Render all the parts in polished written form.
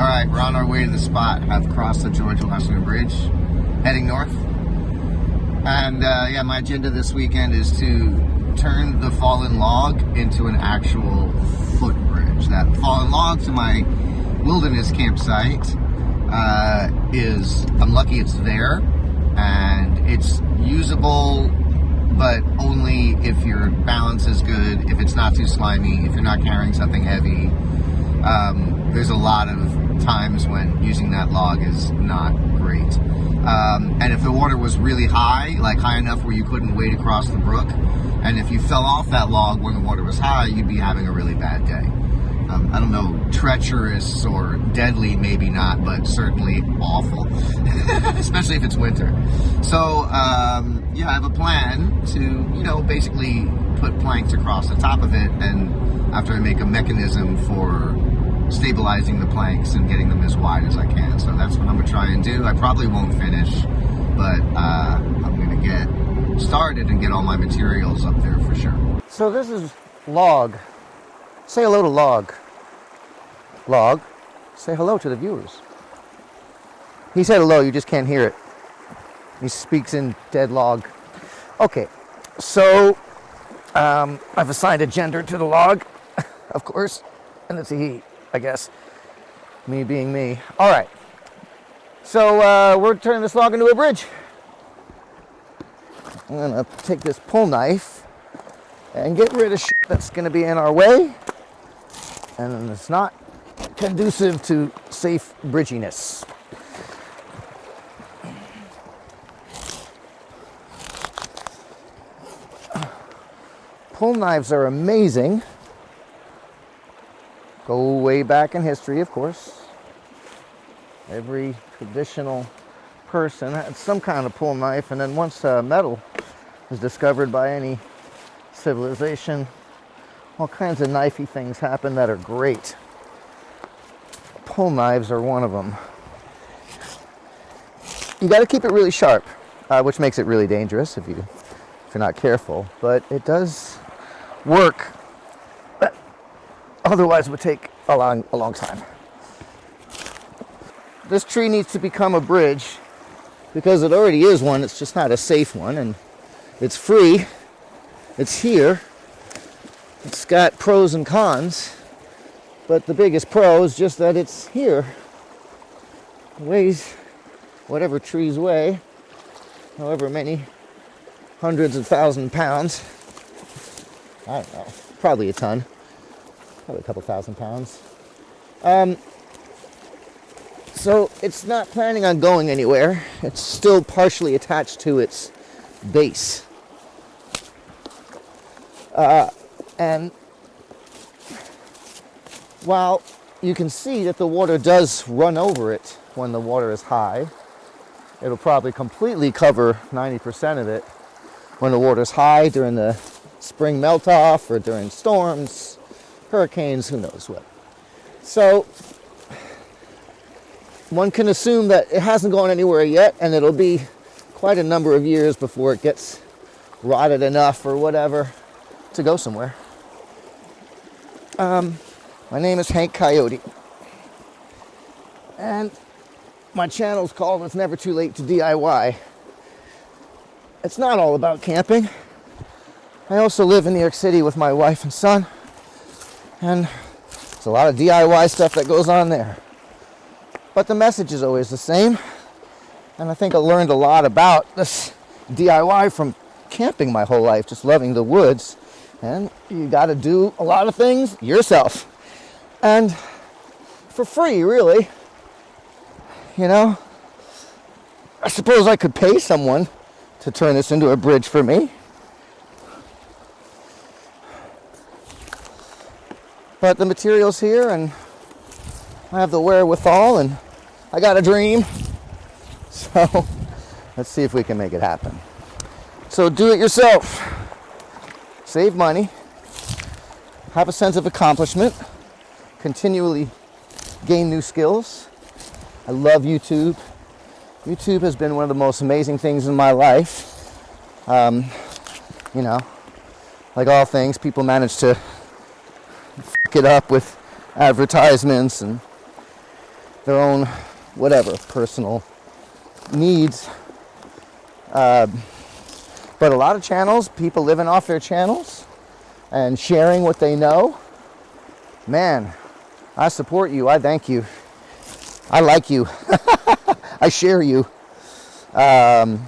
Alright, we're on our way to the spot. Have crossed the George-Washington Bridge, heading north. And yeah, my agenda this weekend is to turn the fallen log into an actual footbridge. That fallen log to my wilderness campsite I'm lucky it's there, and it's usable, but only if your balance is good, if it's not too slimy, if you're not carrying something heavy. There's a lot of times when using that log is not great. And if the water was really high, like high enough where you couldn't wade across the brook, and if you fell off that log when the water was high, you'd be having a really bad day. I don't know, treacherous or deadly, maybe not, but certainly awful, especially if it's winter. So, yeah, I have a plan to, basically put planks across the top of it, and after I make a mechanism for stabilizing the planks and getting them as wide as I can. So that's what I'm going to try and do. I probably won't finish, but I'm going to get started and get all my materials up there for sure. So this is Log. Say hello to Log. Log, say hello to the viewers. He said hello, you just can't hear it. He speaks in dead log. Okay, so I've assigned a gender to the log, of course, and it's a he, I guess. Me being me. All right, so we're turning this log into a bridge. I'm gonna take this pull knife and get rid of shit that's gonna be in our way, and it's not conducive to safe bridginess. Pull knives are amazing. Go way back in history, of course. Every traditional person had some kind of pull knife, and then once metal was discovered by any civilization, all kinds of knifey things happen that are great. Pull knives are one of them. You got to keep it really sharp, which makes it really dangerous if you're not careful. But it does work. Otherwise, it would take a long time. This tree needs to become a bridge because it already is one. It's just not a safe one, and it's free. It's here. It's got pros and cons. But the biggest pro is just that it's here. It weighs whatever trees weigh, however many hundreds of thousand pounds. I don't know, probably a ton, probably a couple thousand pounds. So it's not planning on going anywhere. It's still partially attached to its base. And while you can see that the water does run over it when the water is high, it'll probably completely cover 90% of it when the water's high during the spring melt-off or during storms, hurricanes, who knows what. So one can assume that it hasn't gone anywhere yet, and it'll be quite a number of years before it gets rotted enough or whatever to go somewhere. My name is Hank Coyote, and my channel's called It's Never Too Late to DIY. It's not all about camping. I also live in New York City with my wife and son, and there's a lot of DIY stuff that goes on there. But the message is always the same, and I think I learned a lot about this DIY from camping my whole life, just loving the woods, and you got to do a lot of things yourself. And for free, really. I suppose I could pay someone to turn this into a bridge for me. But the material's here, and I have the wherewithal, and I got a dream. So let's see if we can make it happen. So do it yourself. Save money. Have a sense of accomplishment. Continually gain new skills. I love YouTube. YouTube has been one of the most amazing things in my life. Like all things, people manage to f*** it up with advertisements and their own, whatever, personal needs. But a lot of channels, people living off their channels and sharing what they know. Man, I support you. I thank you. I like you. I share you. And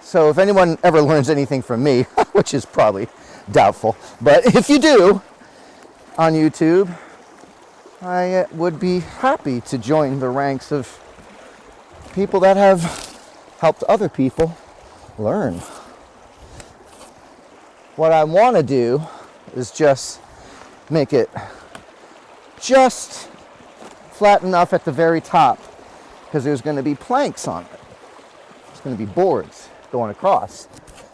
so if anyone ever learns anything from me, which is probably doubtful, but if you do on YouTube, I would be happy to join the ranks of people that have helped other people learn. What I want to do is just make it just flat enough at the very top, because there's going to be planks on it. There's going to be boards going across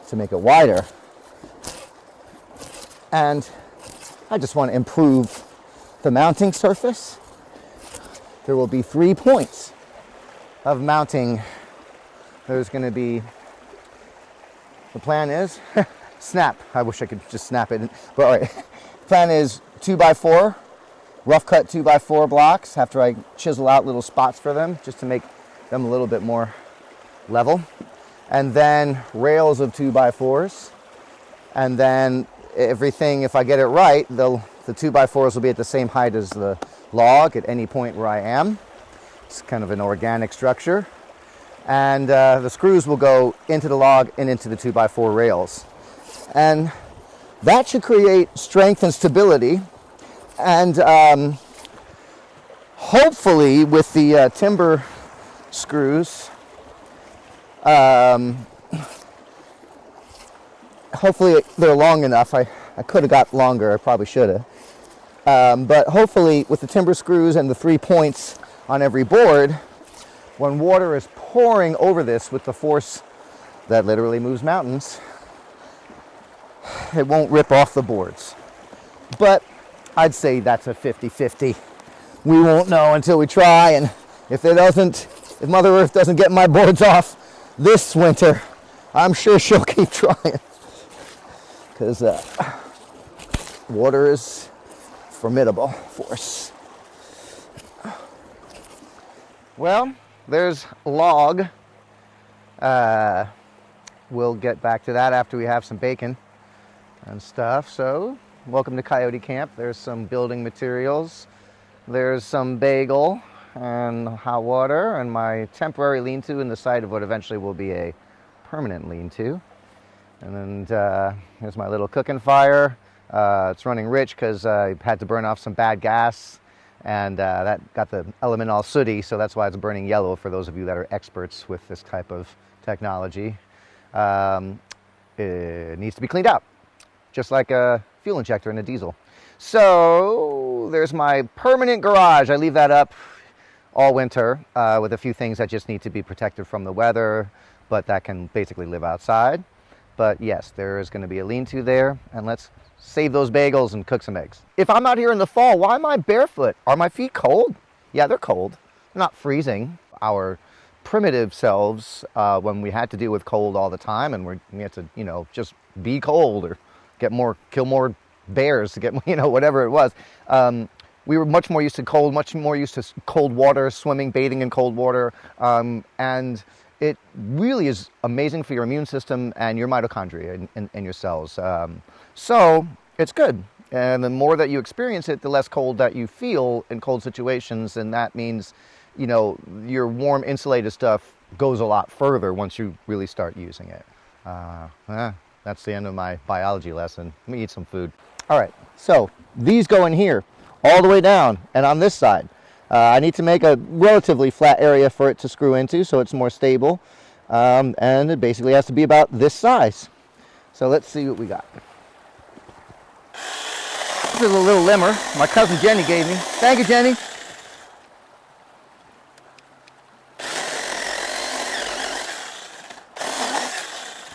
to make it wider. And I just want to improve the mounting surface. There will be 3 points of mounting. There's going to be, the plan is, snap. I wish I could just snap it. But all right, plan is 2x4, rough cut 2x4 blocks after I chisel out little spots for them just to make them a little bit more level. And then rails of 2x4s. And then everything, if I get it right, the 2x4s will be at the same height as the log at any point where I am. It's kind of an organic structure. And the screws will go into the log and into the 2x4 rails. And that should create strength and stability. And hopefully with the timber screws, hopefully they're long enough. I could have got longer, I probably should have. But hopefully with the timber screws and the 3 points on every board, when water is pouring over this with the force that literally moves mountains, it won't rip off the boards. But I'd say that's a 50-50. We won't know until we try, and if Mother Earth doesn't get my boards off this winter, I'm sure she'll keep trying. Because water is formidable force. Well, there's log. We'll get back to that after we have some bacon and stuff. So, welcome to Coyote Camp. There's some building materials. There's some bagel and hot water and my temporary lean-to in the side of what eventually will be a permanent lean-to. And then here's my little cooking fire. It's running rich because I had to burn off some bad gas, and that got the element all sooty, so that's why it's burning yellow for those of you that are experts with this type of technology. It needs to be cleaned out, just like a fuel injector in a diesel. So there's my permanent garage. I leave that up all winter with a few things that just need to be protected from the weather, but that can basically live outside. But yes, there is going to be a lean-to there, and let's save those bagels and cook some eggs. If I'm out here in the fall, why am I barefoot? Are my feet cold? Yeah, they're cold. They're not freezing. Our primitive selves, when we had to deal with cold all the time, and we had to, just be cold or kill more bears to get, whatever it was. We were much more used to cold, much more used to cold water, swimming, bathing in cold water, and it really is amazing for your immune system and your mitochondria and your cells. So it's good. And the more that you experience it, the less cold that you feel in cold situations. And that means, your warm insulated stuff goes a lot further once you really start using it. That's the end of my biology lesson. Let me eat some food. All right, so these go in here all the way down and on this side. I need to make a relatively flat area for it to screw into so it's more stable. And it basically has to be about this size. So let's see what we got. This is a little limmer my cousin Jenny gave me. Thank you, Jenny.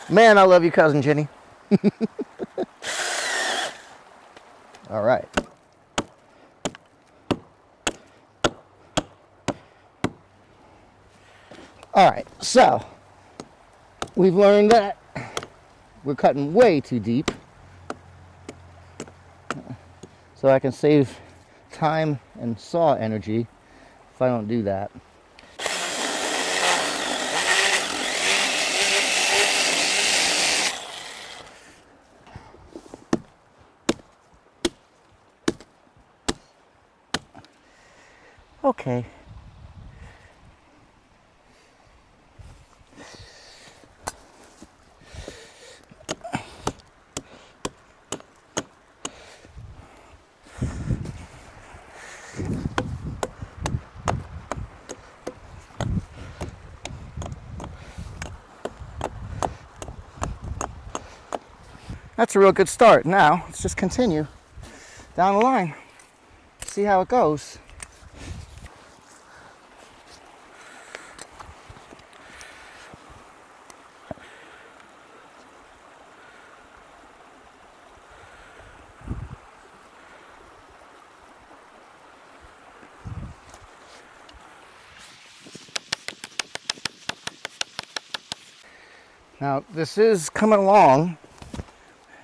Man, I love you, cousin Jenny. All right. All right, so we've learned that we're cutting way too deep. So I can save time and saw energy if I don't do that. Okay. That's a real good start. Now, let's just continue down the line. See how it goes. Now, this is coming along.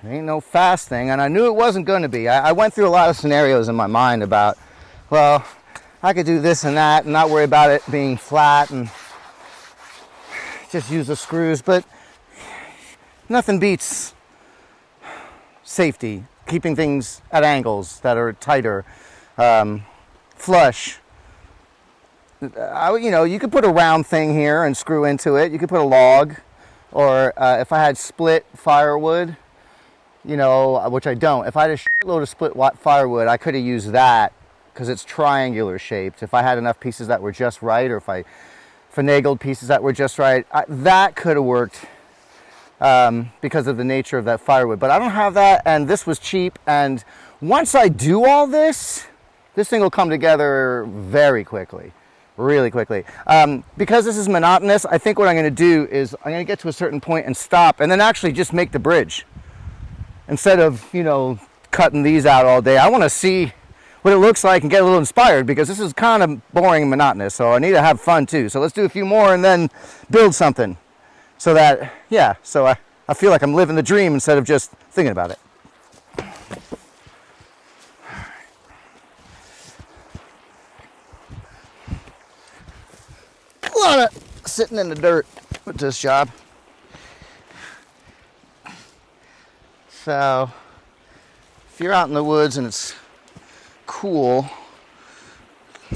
It ain't no fast thing, and I knew it wasn't going to be. I went through a lot of scenarios in my mind about, well, I could do this and that and not worry about it being flat and just use the screws, but nothing beats safety, keeping things at angles that are tighter, flush. You could put a round thing here and screw into it. You could put a log, or if I had split firewood, which I don't. If I had a shitload of split firewood, I could have used that because it's triangular shaped. If I had enough pieces that were just right, or if I finagled pieces that were just right, that could have worked because of the nature of that firewood. But I don't have that, and this was cheap. And once I do all this thing will come together very quickly. Really quickly. Because this is monotonous, I think what I'm going to do is I'm going to get to a certain point and stop, and then actually just make the bridge. Instead of, cutting these out all day, I want to see what it looks like and get a little inspired, because this is kind of boring and monotonous, so I need to have fun too. So let's do a few more and then build something. So that, I feel like I'm living the dream instead of just thinking about it. A lot of sitting in the dirt with this job. So if you're out in the woods and it's cool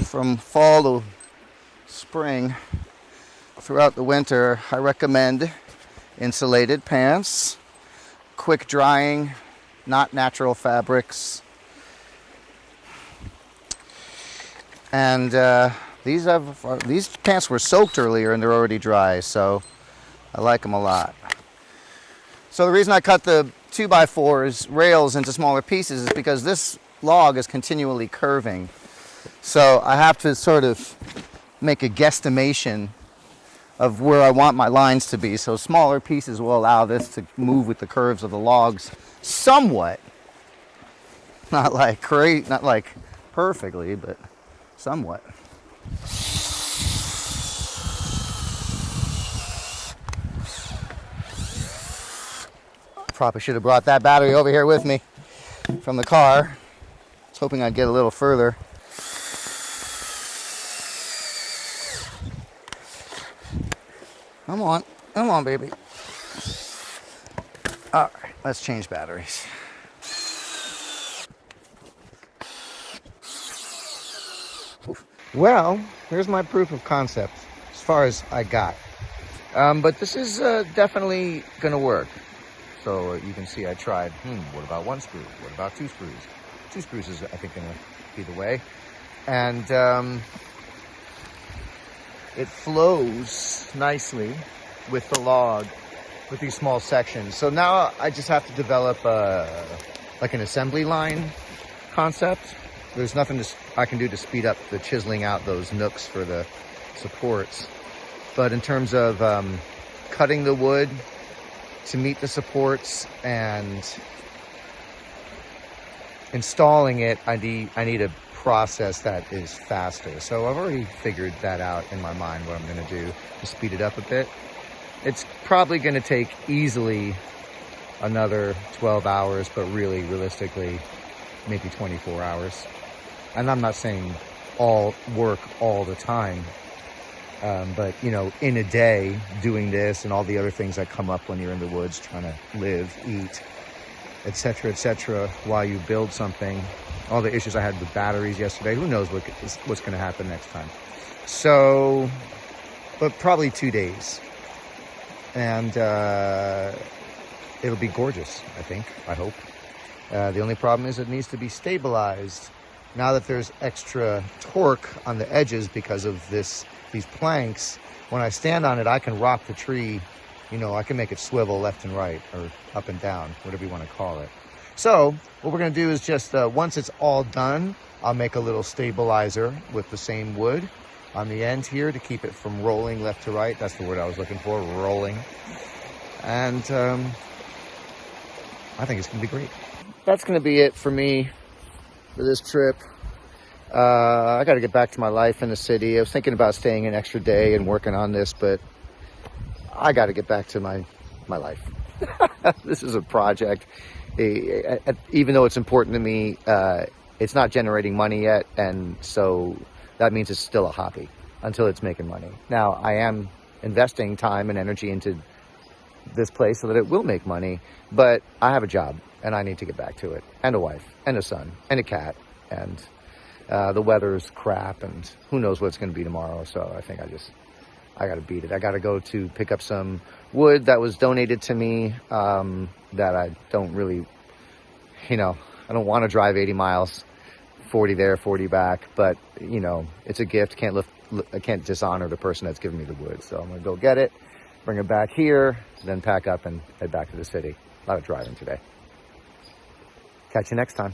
from fall to spring throughout the winter, I recommend insulated pants, quick drying, not natural fabrics. And these pants were soaked earlier and they're already dry, so I like them a lot. So the reason I cut the 2x4's rails into smaller pieces is because this log is continually curving. So I have to sort of make a guesstimation of where I want my lines to be. So smaller pieces will allow this to move with the curves of the logs somewhat. Not like perfectly, but somewhat. Probably should have brought that battery over here with me from the car. I was hoping I'd get a little further. Come on, baby. All right, let's change batteries. Well, here's my proof of concept as far as I got. But this is definitely gonna work. So you can see I tried, what about one screw? What about two screws? Two screws is, I think, gonna be the way. And it flows nicely with the log, with these small sections. So now I just have to develop like an assembly line concept. There's nothing I can do to speed up the chiseling out those nooks for the supports. But in terms of cutting the wood to meet the supports and installing it, I need a process that is faster. So I've already figured that out in my mind, what I'm going to do to speed it up a bit. It's probably going to take easily another 12 hours, but really realistically maybe 24 hours. and I'm not saying all work all the time, but you know, in a day doing this and all the other things that come up when you're in the woods trying to live, eat, etc., while you build something, all the issues I had with batteries yesterday, who knows what's going to happen next time. So, but probably 2 days, and it'll be gorgeous, I hope. The only problem is it needs to be stabilized. Now that there's extra torque on the edges because of these planks, when I stand on it, I can rock the tree. You know, I can make it swivel left and right, or up and down, whatever you want to call it. So what we're going to do is just, once it's all done, I'll make a little stabilizer with the same wood on the end here to keep it from rolling left to right. That's the word I was looking for, rolling. And I think it's going to be great. That's going to be it for me for this trip. I got to get back to my life in the city. I was thinking about staying an extra day and working on this, but I got to get back to my life. This is a project. Even though it's important to me, it's not generating money yet, and so that means it's still a hobby until it's making money. Now, I am investing time and energy into this place so that it will make money, but I have a job, and I need to get back to it, and a wife, and a son, and a cat, and the weather's crap, and who knows what it's going to be tomorrow, so I think I got to beat it. I got to go to pick up some wood that was donated to me, that I don't really, you know, I don't want to drive 80 miles, 40 there, 40 back, but, you know, it's a gift. I can't dishonor the person that's giving me the wood, so I'm going to go get it, bring it back here, then pack up and head back to the city. A lot of driving today. Catch you next time.